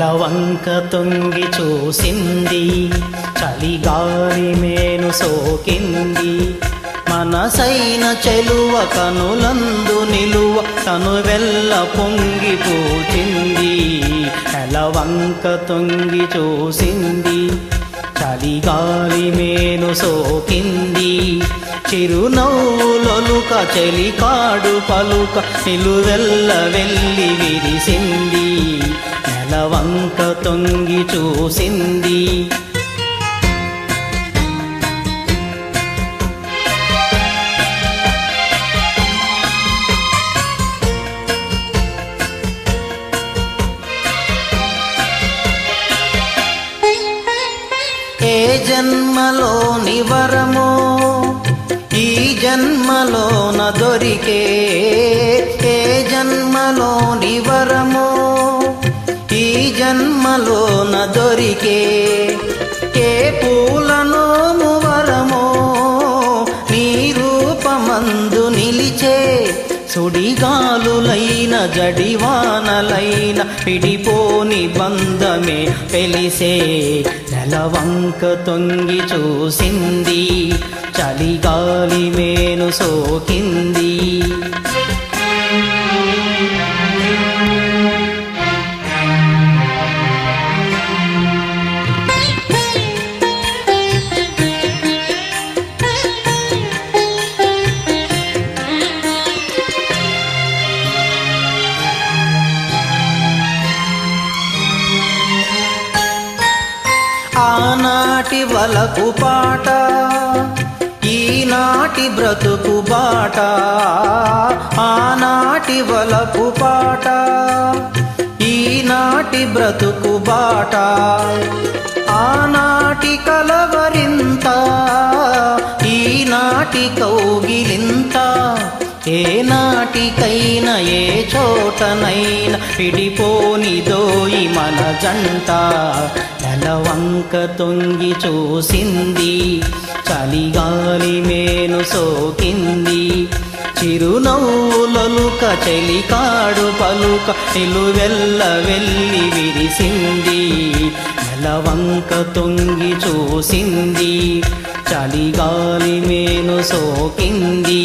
నెలవంక తొంగి చూసింది, చలిగాలి మేను సోకింది. మనసైన చెలువ కనులందు నిలువ కనువెల్ల పొంగి పూచింది. నెలవంక తొంగి చూసింది, చలిగాలి మేను సోకింది. చిరునవ్వులొలుక చెలికాడు పలుక నిలువెల్ల వెళ్ళి విరిసింది. నెలవంక తొంగి చూసింది. ఏ జన్మలోని వరమో ఈ జన్మలోన దొరికే, ఏ జన్మలోని వరమో ఈ జన్మలోన దొరికే. ఏ పూలనోము వరమో నీ రూపమందు నిలిచే. సుడిగాలులైన జడివానలైన పిడిపోని బంధమే పెలిసే. నెలవంక తొంగి చూసింది, చలిగాలి మేను సోకింది. ఆనాటి వలపు పాట ఈనాటి బ్రతుకు బాట. ఆనాటి వలపు పాట ఈనాటి బ్రతుకు బాట. ఆనాటి కలవరింత ఈనాటి కౌగిలింత. ఏ నాటికైనా ఏ చోటనైనా పిడిపోనిదోయి మన జంట. నెలవంక తొంగి చూసింది, చలిగాలి మేను సోకింది. చిరునవ్వులొలుక చెలికాడు పలుక నిలువెల్ల వెళ్ళి విరిసింది. నెలవంక తొంగి చూసింది, చలిగాలి మేను సోకింది.